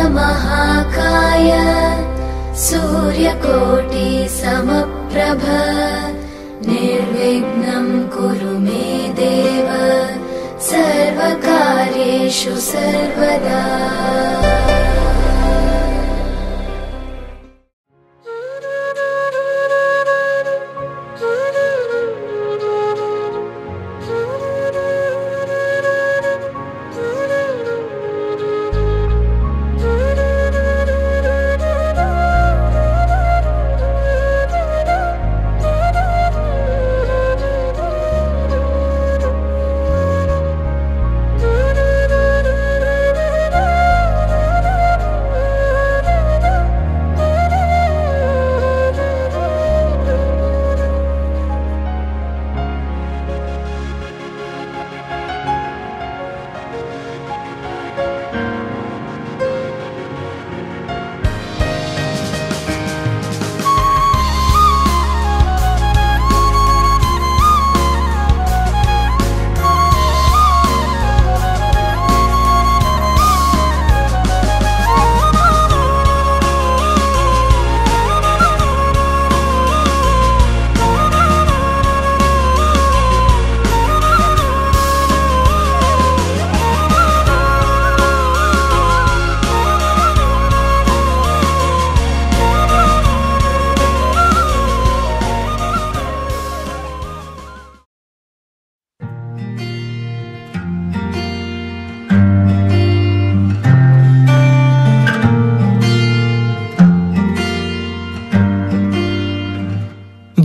महाकाय सूर्यकोटि समप्रभ निर्विघ्नं कुरु मे देव सर्वकार्येषु सर्वदा।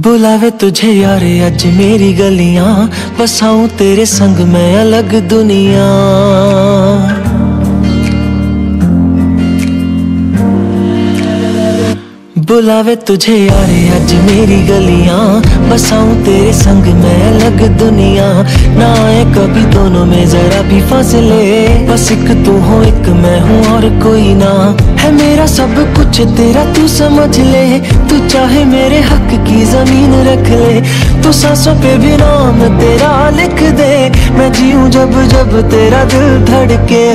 बुलावे तुझे यार आज मेरी गलियां, बसाऊं तेरे संग मैं अलग दुनिया। बुलावे तुझे यार आज मेरी गलियां, बसाऊं तेरे संग मैं अलग दुनिया। ना आए कभी दोनों में जरा भी फासले, बस एक तू हो एक मैं हूँ और कोई ना। है मेरा सब कुछ तेरा तू समझ ले, तू चाहे मेरे हक की जमीन रख ले। तू सांसों पे भी नाम तेरा लिख दे, मैं जीऊं जब जब तेरा दिल धड़के।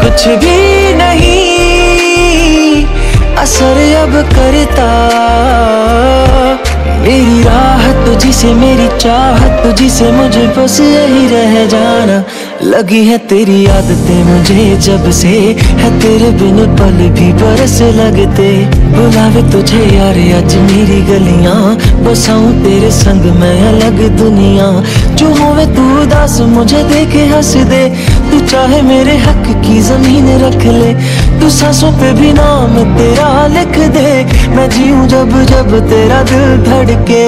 कुछ भी नहीं असर अब करता, मेरी राह तुझी से मेरी चाहत तुझी से, मुझे बस यही रह जाना। लगी है तेरी आदतें मुझे जब से, है तेरे बिन पल भी बरस लगते। बुलावे तुझे यार आज मेरी गलियां, बसाऊं तेरे संग मैं अलग दुनिया। जो होवे तू उदास मुझे देखे हंस दे, तू चाहे मेरे हक की जमीन रख ले। तू सांसों पे भी नाम तेरा लिख दे, मैं जीऊं जब जब तेरा दिल धड़के।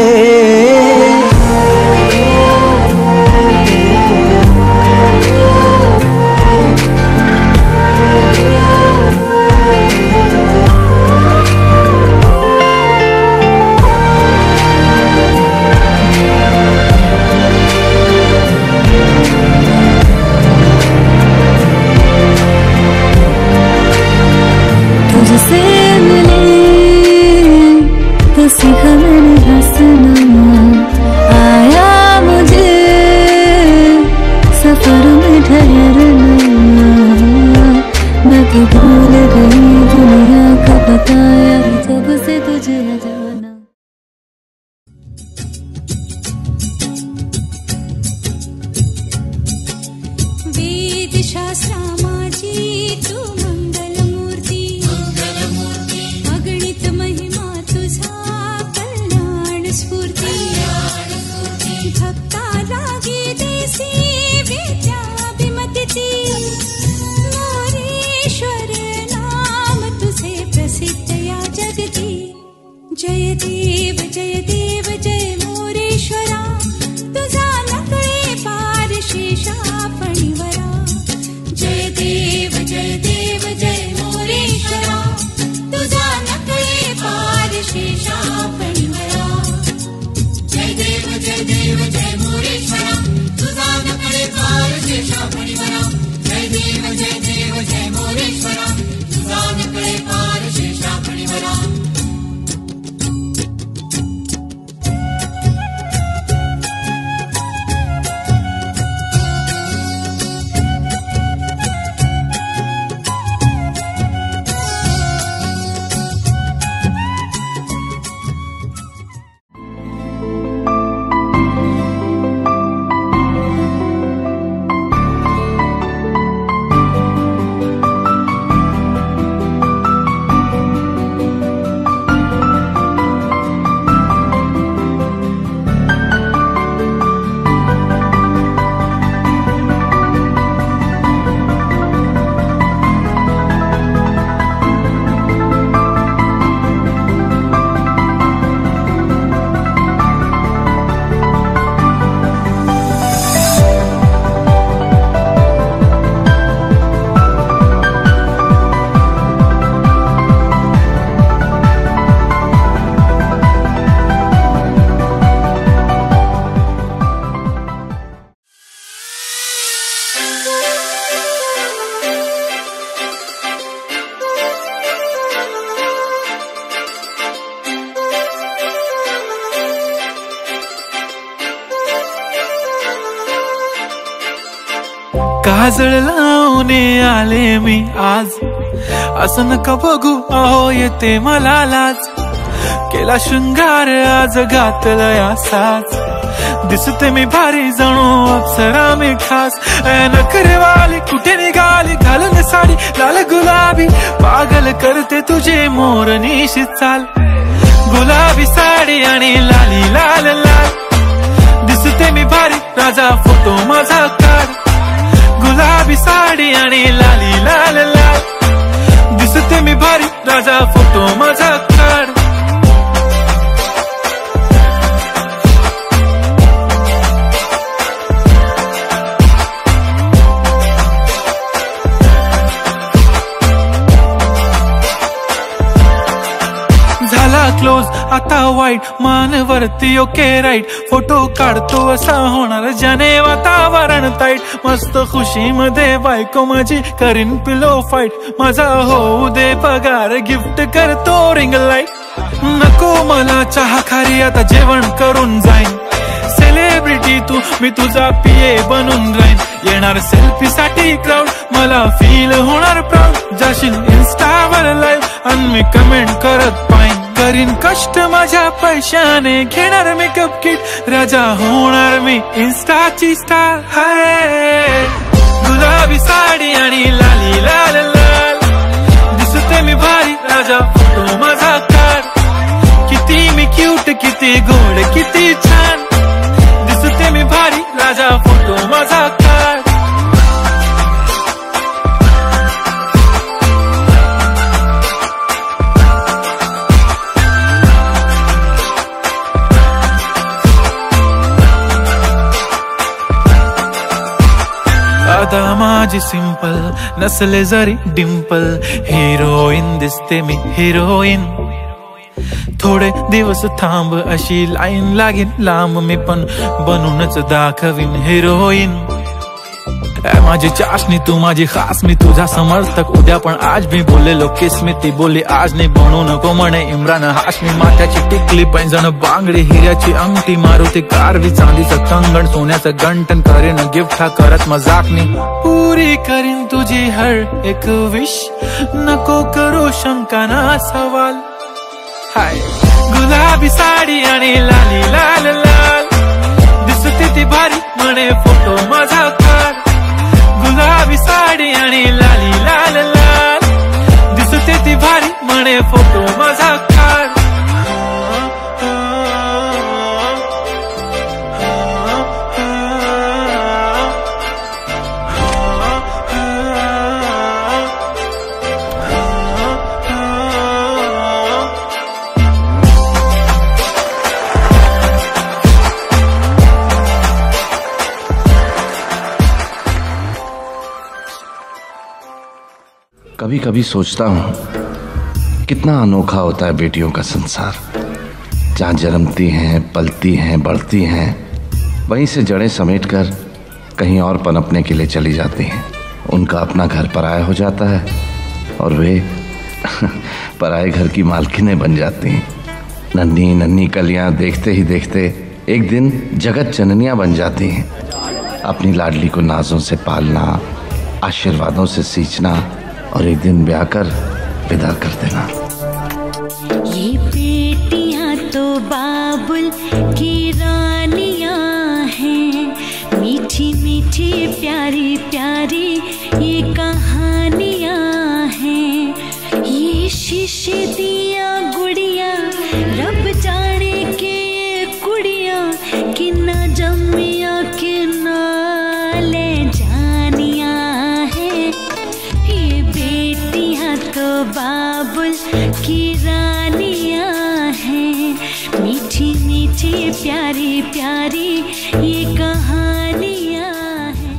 तुझसे मिले तो सीखा मैंने हंसना, आया मुझे सफर में ठहरना। बाकी भूल गई दुनिया का बताया जब से तुझे जाना। वेद शास्त्रा माझी तू मंगलमूर्ती, अगणित महिमा तुझा कल्याण स्फूर्ती। भक्ता लागे देसी विद्याभिमती, मोरेश्वर नाम तुझे प्रसिद्ध या जगती। जय देव जय मोरेश्वरा, तुझा नकळे पार शेषा फणीवरा। जय देव काजळ लावून आले मी आज, असं नका बघू अहो येते मला लाज. केला शृंगार आज घातलं या साज, दिसते मी भारी जणू अप्सरा मी खास. नखरेवाली कुठे निघाली घालून साडी लाल गुलाबी, पागल करते तुझे मोरनीशी चाल. गुलाबी साडी आणि लाली लाल लाल, दिसते मी भारी राजा फोटो माझा काढ. गुलाबी साडी आणि लाली लाल लाल, दिसते मी भारी राजा फोटो माझा काढ. क्लोज आता वाईट मानवरती ओके राईट, फोटो काढतो असा होणार ज्याने वातावरण ताईट. मस्त खुशी मध्ये बायको माझी करीन पिलो फाईट, माझा होऊ दे पगार गिफ्ट करतो रिंग लाईट. नको मला चहा खारी आता जेवण करून जाईन, सेलिब्रिटी तू मी तुझा पिये बनून राहीन. येणार सेल्फी साठी क्राऊड मला फील होणार प्राऊड, जाशील इन्स्टावर लाईव्ह आणि मी कमेंट करत पाहिन. करीन कष्ट माझ्या पैशाने घेणार मेकअप किट, राजा होणार मी इन्स्टाची स्टार. हाय गुलाबी साडी आणि लाली लाल लाल, दिसते मी भारी राजा फोटो माझा काढ. किती मी क्यूट किती गोड किती छान, दिसते मी भारी राजा फोटो माझा काढ. अदा माझी सिंपल नसले जरी डिंपल, हिरोईन दिसते मी हिरोईन. थोडे दिवस थांब अशी लाईन लागेल लांब, मी पण बनूनच दाखवीन हिरोईन. माझी चाशनी तू माझी खास, मी तुझा समर्थक उद्या पण आज मी बोललेलो किस मी, ती बोलली आज नाही बनू नको म्हणे इम्रान हाशमी. माथ्याची टिकली पैंजण बांगडी हिऱ्याची अंगठी, मारुती कारवी चांदीचं कंगण सोन्याचं गंटन, करीन गिफ्ट हा करत मजाकनी. पुरी करीन तुझी हर एक विश, नको करू शंका ना सवाल. हाय गुलाबी साडी आणि लाली लाल लाल, दिसते ती भारी म्हणे फोटो माझा काढ. गुलाबी साडी आणि लाली लाल लाल, दिसते ती भारी म्हणे फोटो माझा काढ. कभी कभी सोचता हूँ कितना अनोखा होता है बेटियों का संसार, जहाँ जन्मती हैं पलती हैं बढ़ती हैं, वहीं से जड़ें समेटकर कहीं और पनपने के लिए चली जाती हैं. उनका अपना घर पराया हो जाता है और वे पराए घर की मालकिनें बन जाती हैं. नन्ही नन्ही कलियाँ देखते ही देखते एक दिन जगत जननियाँ बन जाती हैं. अपनी लाडली को नाजों से पालना, आशीर्वादों से सींचना और एक दिन ब्याह कर विदा कर देना. ये बेटियां तो बाबुल की रानियां हैं, मीठी मीठी प्यारी प्यारी ये कहानियां हैं. ये शीशे दिया गुड़िया रब जाने के कुड़िया, कि ना जमिया कि ना ले जानिया है. ये बेटियां तो बाबुल की रानियां हैं, मीठी मीठी प्यारी प्यारी ये कहानियां हैं.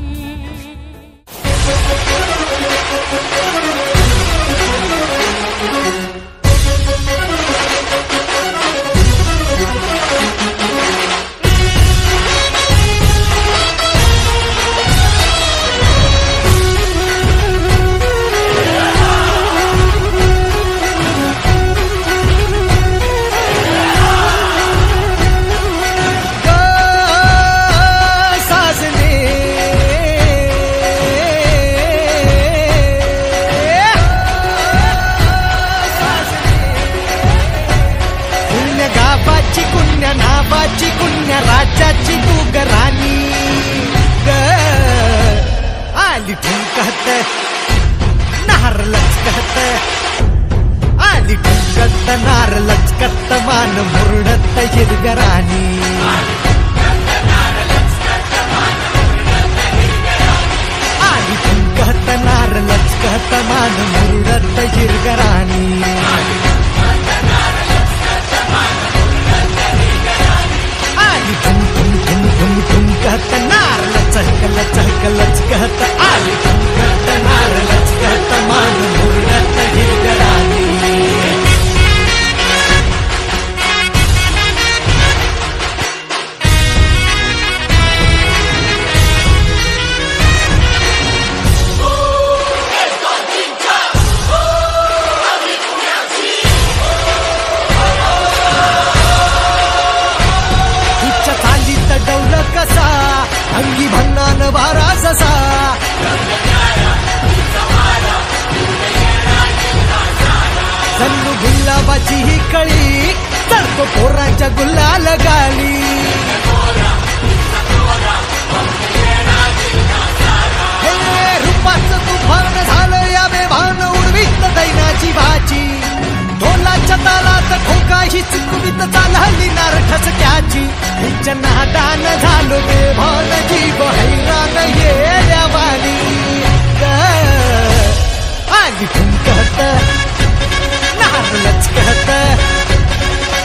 लचकत मान मुरडत हिरगराणी आली ठुमकत नार लचकत मान मुरडत हिरगराणी आली ठुम ठुम ठुम ठुम ठुमकत नार लचक लचक लचकत आली ठुमकत नार लचकत मान मुरडत हिरगराणी कसा अंगी भन्नान वारा ससा जणू गुलाबाची ही कळी तर तो पोरांच्या गुलाल गाली हे रूपाचं तुफान झालं या बेभान उडवीत दैनाची भाची ढोलाच्या तालात खोका ही चुकवीत चालली नार ठसक्याची हिच्या नादान झालो बेभान जीव हैरान येड्यावानी आली ठुमकत नार लचकत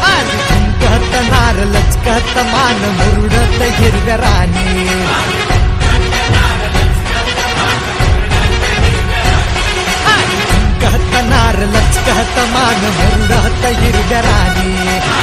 आली ठुमकत नार लचकत मान मुरडत हिरगराणी नार लचकत मान मुरडत हिरगराणी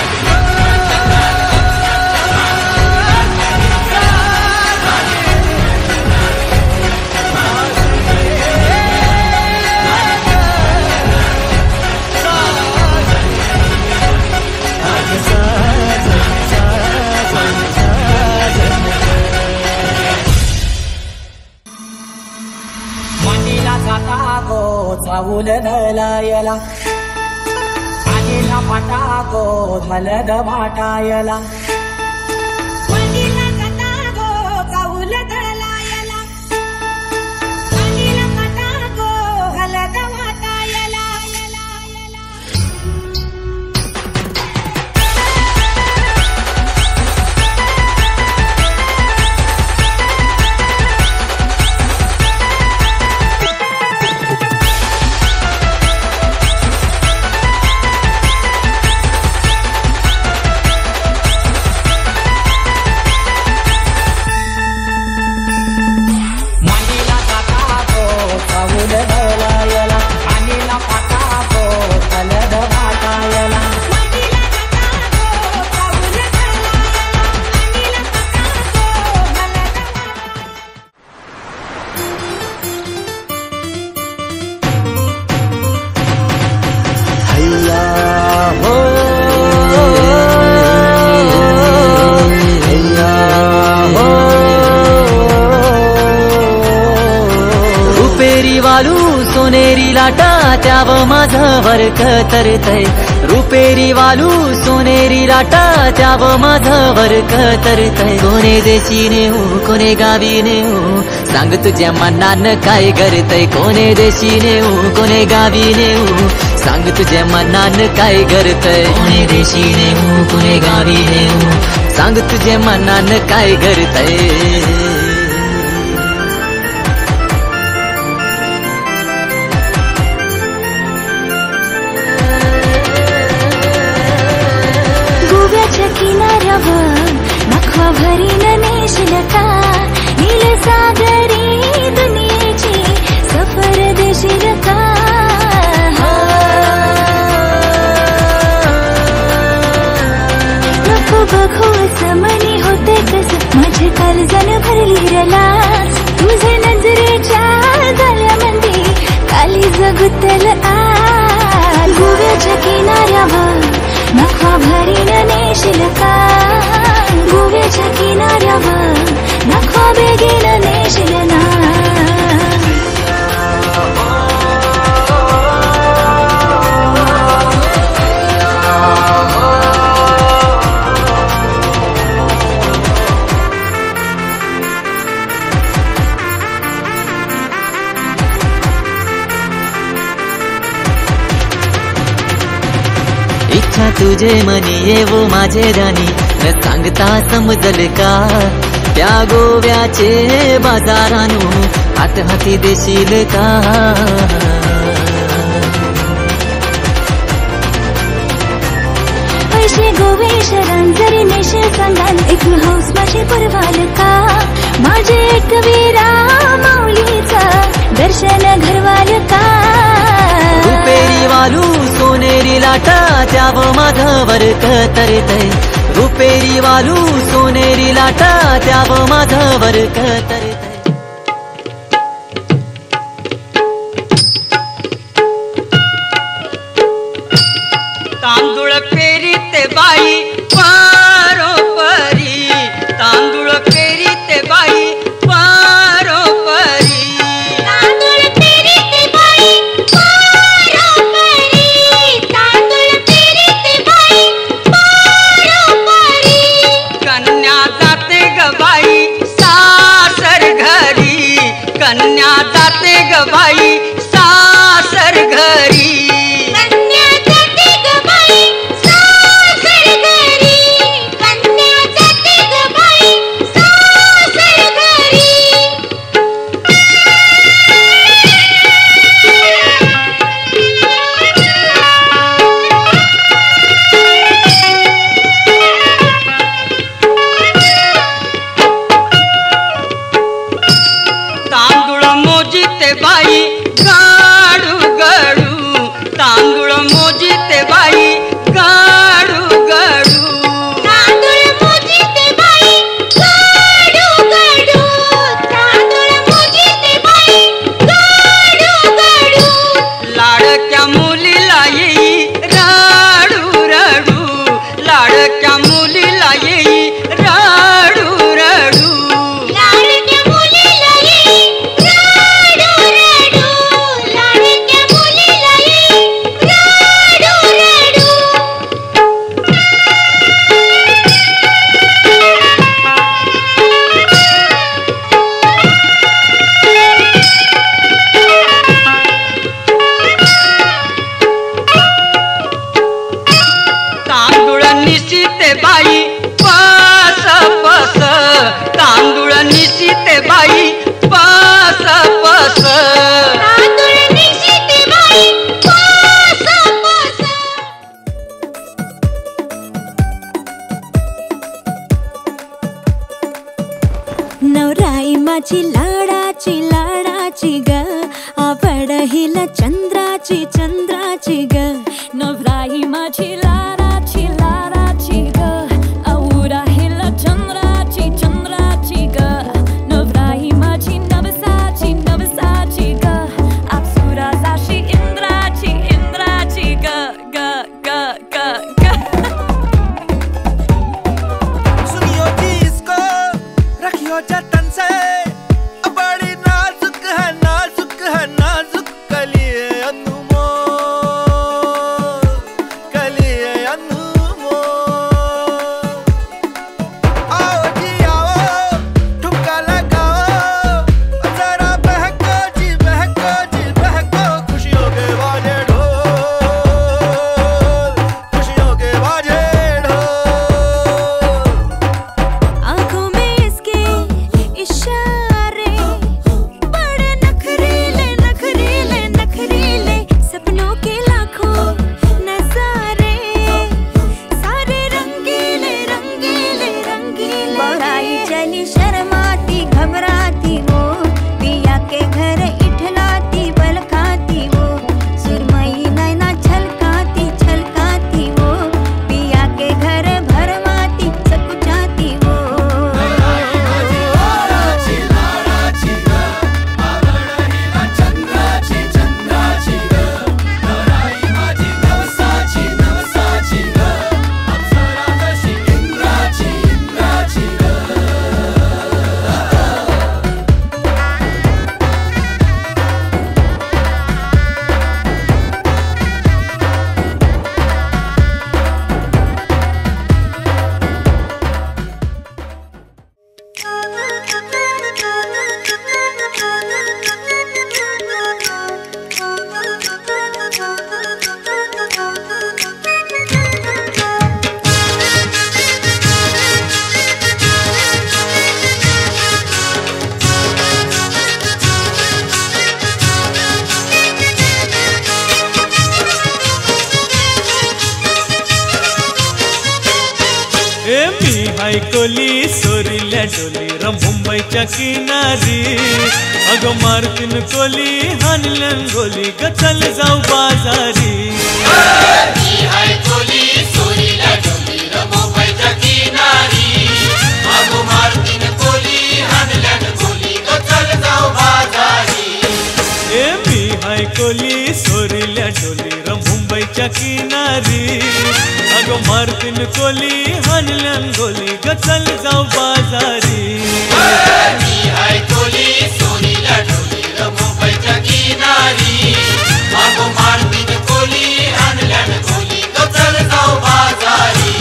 चावूल धलायला आगीला फटाको मलद वाटायला चावूल धलायला आगीला फटाको हलद वाटायला सोनेरी लाटा त्याव माझं वर्क तरतय रुपेरी वालू सोनेरी लाटा त्याव माझं वर्क तरतय कोणे देशीने हो कोणे गावीने हो सांग तुझ्या मनान काय करतय कोणे देशीने हो कोणे गावीने हो सांग तुझ्या मनान काय करतय कोणे देशीने हो कोणे गावीने हो सांग तुझ्या मनान काय करतय किनाऱ्यावर नखवा भरीन नेशलता नील सागरी दुनियेची सफर देशीलता नको बघू समनी होते कस माझे काळजान भरली रलास तुझे नजरेच्या गळ्यामध्ये काली जगुतल आज गोव्याच्या किनाऱ्यावर नखवा भरीन नेशलता गोव्याच्या किनाऱ्यावर नखवा बेगीन नेशलना इच्छा तुझे मनी ये वो माझे राणी न सांगता समजल का त्या गोव्याचे बाजारानू हात हाती देशील का पैसे गोवेश जरी नेशे सांगाल एक हाऊस माझे परवाल का माझे एक वीरा माऊलीचा दर्शन घरवाल का रुपेरी वालू सोनेरी लाटा त्याव माझ्यावर कतरतय रुपेरी वालू सोनेरी लाटा त्याव माझ्यावर कतरतय तांदूळ पेरीते बाई पारोपरी तांदूळ पेरीते बाई पारोपरी तांदूळ पेरीते बाई पारोपरी तांदूळ पेरीते बाई पारोपरी कन्या जाते ग बाई सासर घरी कन्या जाते ग बाई सासर घरी तांदूळ मोजिते बाई गाडू गडू तांदूळ मोजिते बाई गाडू गडू तांदूळ मोजिते बाई गाडू गडू तांदूळ मोजिते बाई गाडू गडू लाडक्या मुलीला येई राडू रडू लाडक्या मुलीला येई राडू रडू लाडक्या मुलीला येई राडू रडू लाडक्या मुलीला येई राडू रडू तांदूळ निशिते बाई पास पस तांदूळ निशिते बाई पास पस तांदूळ निशिते बाई पास पास नवराई माझी लाडाची ग आवड हिला चंद्राची ग नवराई माझी लाडाची ग औरा हिला चंद्राची ग नवराई माझी नवसाची ग अप्सुरा जाशी इंद्राची ग ग ग ग ग सुनियो जी इसको रखियो जतन से बड़ी नाजुक है नाजुक कलिए अनमोल कलिए हाय कोली सोरील्या डोली र मुंबईच्या किनारी अगं मारतीन कोली हानलन गोली ग चल जाऊ बाजारी मी हाय कोली सोरील्या डोली र मुंबईच्या किनारी अगं मारतीन कोली हानलन गोली ग चल जाऊ बाजारी ए मी हाय कोली सोरील्या डोली र मुंबईच्या किनारी अगं मारतीन कोली हानलन गोली ग चल जाऊ बाजारी मी हाय कोली सोरील्या डोली र मुंबईच्या किनारी अगं मारतीन कोली हानलन गोली ग चल जाऊ बाजारी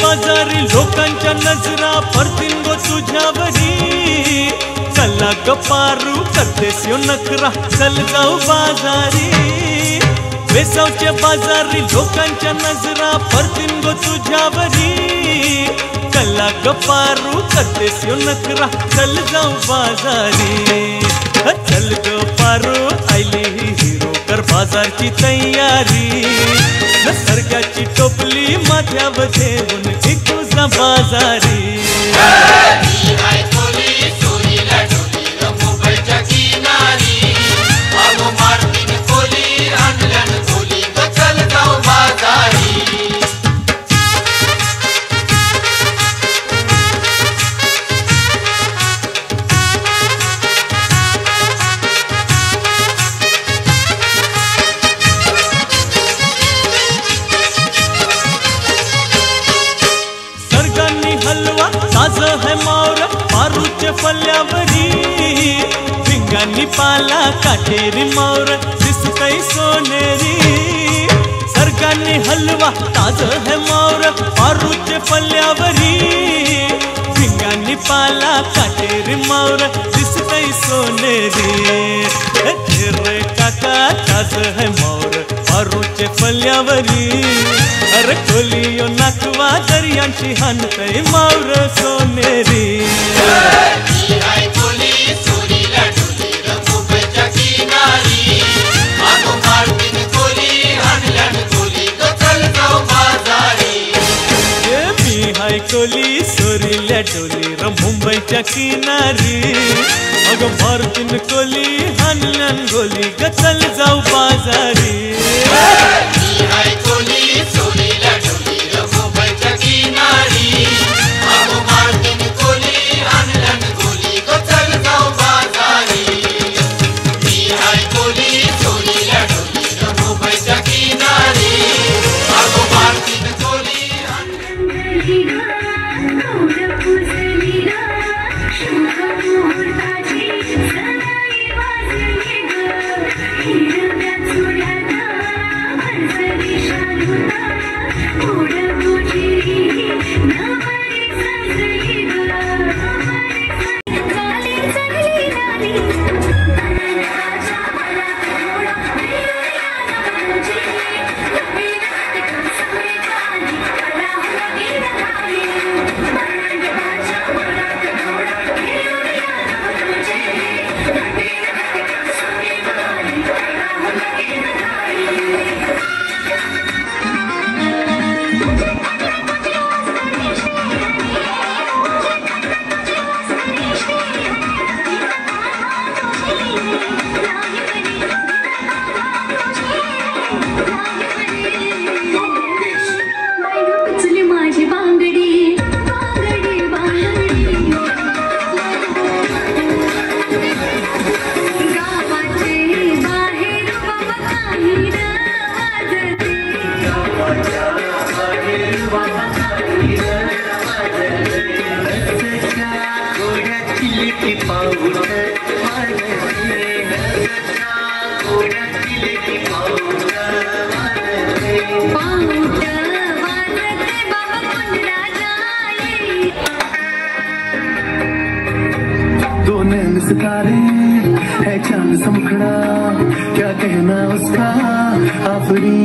बाजारी लोकांच्या नजरा पडतील गो तुझ्यावरी चला ग पारू करतेस यो नखरा चल जाऊ बाजारी वेसावच्या बाजारी लोकांच्या नजरा पडतील गो तुझ्यावरी चला ग पारू करतेस यो नखरा चल जाऊ बाजारी चल ग पारू आयली ही हिरो कर बाजारची तयारी निसर्गाची टोपली माथ्यावर ठेवून विकूजा बाजारी मी हाय कोली सोरील्या डोली र मुंबईच्या किनारी अगं मारतीन कोली हानलन गोली ग चल जाऊ बाजारी हलवा ताज है मावर पारूचे फल्यावरी भिंगांनी पाला काटेरी मावर दिसतई सोनेरी सरगांनी हलवा ताज है मावर पारूचे फल्यावरी भिंगांनी पाला काटेरी मावर दिसतई सोनेरी रे काका ताज है मावर पारूचे फल्यावरी अरे खोलियो नाकवा दर्यांची हानतई मावर सोनेरी मी हाय कोली सोरील्या डोली र मुंबईच्या किनारी अगं मारतीन कोली हानलन गोली ग चल जाऊ बाजारी मी हाय कोली सोरील्या डोली र मुंबईच्या किनारी अगं मारतीन कोली हानलन गोली ग चल जाऊ बाजारी मी हाय कोली सोरील्या डोली र मुंबईच्या किनारी अगं मारतीन कोली हानलन गोली ग चल जाऊ बाजारी मी हाय कोली सोरील्या डोली र मुंबईच्या किनारी अगं मारतीन कोली सितारे है चांद समखड़ा, क्या कहना उसका आफरी,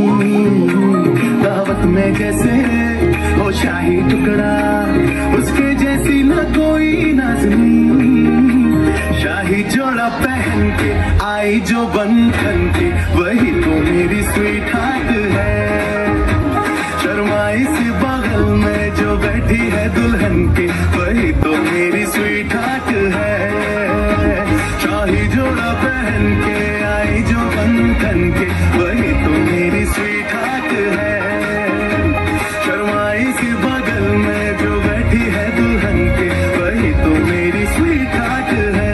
दावत में जैसे हो शाही टुकड़ा, उसके जैसी न कोई नाज़नी, शाही जोड़ा पहन के आई जो बंधन के, वही तो मेरी स्वीट हार्ट है। शर्माई सी बगल में जो बैठी है दुल्हन के, वही तो मेरी स्वीट हार्ट है। शाही जोड़ा पहन के आई जो बंधन के, वही तो मेरी स्वीट हार्ट है। शर्माई सी बगल में जो बैठी है दुल्हन के, वही तो मेरी स्वीट हार्ट है।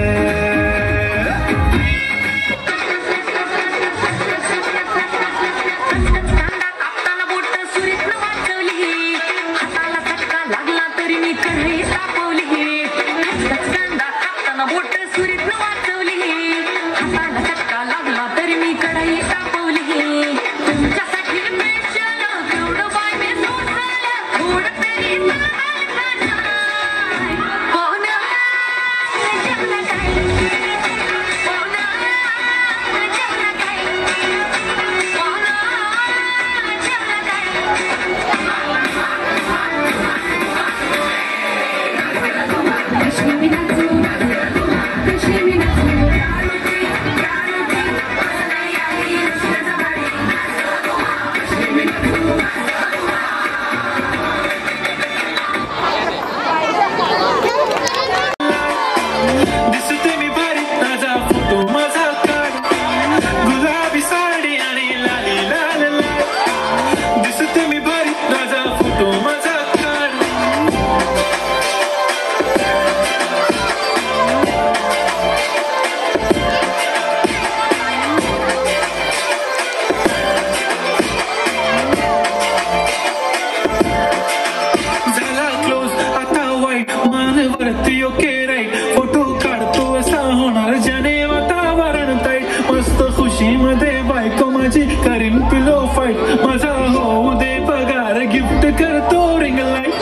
करीन पिलो फाईट, माझा होऊ दे पगार, गिफ्ट करतो रिंग लाईट,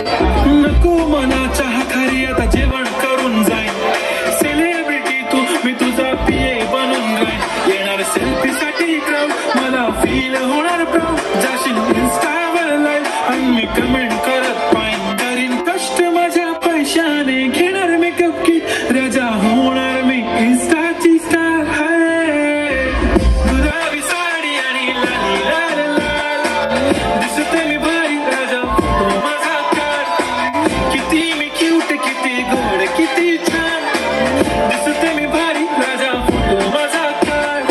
नको मनाच्या हातारी आता जेवण करून जाईन, सेलिब्रिटी तू मी तुझा पिये बनून जाईन, येणार सेल्फी साठी क्राऊड, मला फील होणार प्राऊड, जाशील इन्स्टावर लाईव्ह आणि मी कमेंट करत पाईन, करीन कष्ट माझ्या पैशाने, घेणार मेकअप किट, राजा होणार मी इन्स्टाची स्टार आहे, गुलाबी साडी आणि लाली लाल लाल, दिसते मी भारी राजा फोटो माझा काढ, किती मी क्यूट किती गोड किती छान, दिसते मी भारी राजा फोटो माझा काढ.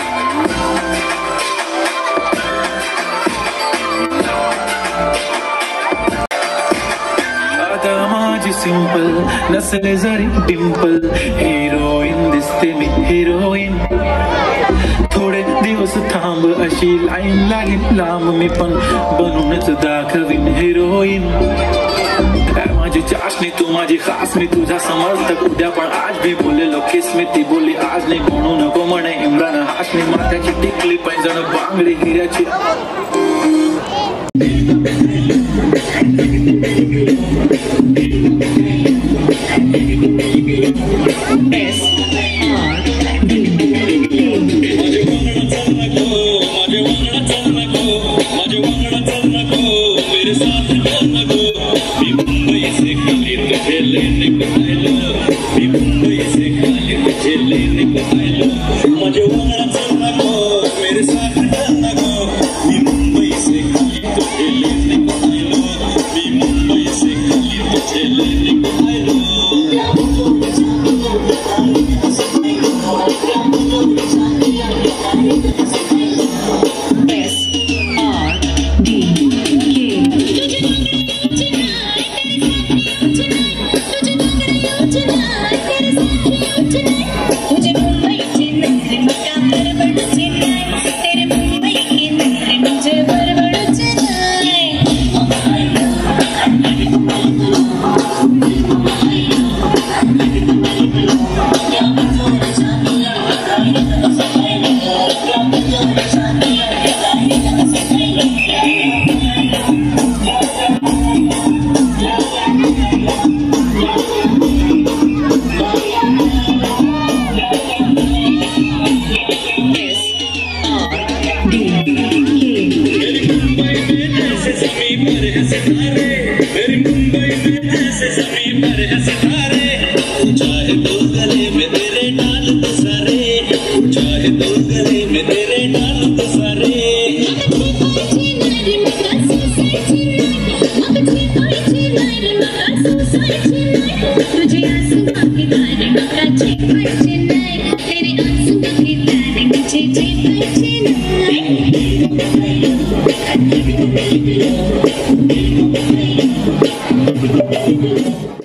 आता माझी सिंपल नसले जरी डिंपल, हिरोईन दिसते मी हिरोईन, थोडे दिवस थांब अशी लाईन लागेल लांब, मी पण बनूनच दाखवीन हिरोईन, माझी चाशनी तू माझी खास, मी तुझा समजत उद्या पण आज भी बोलेलो किस, मी ती बोली आज नाही म्हणू नको म्हणे इम्रान हाशमी, माथ्याची टिकली पैंजण बांगडी हिऱ्याची. है तो गले में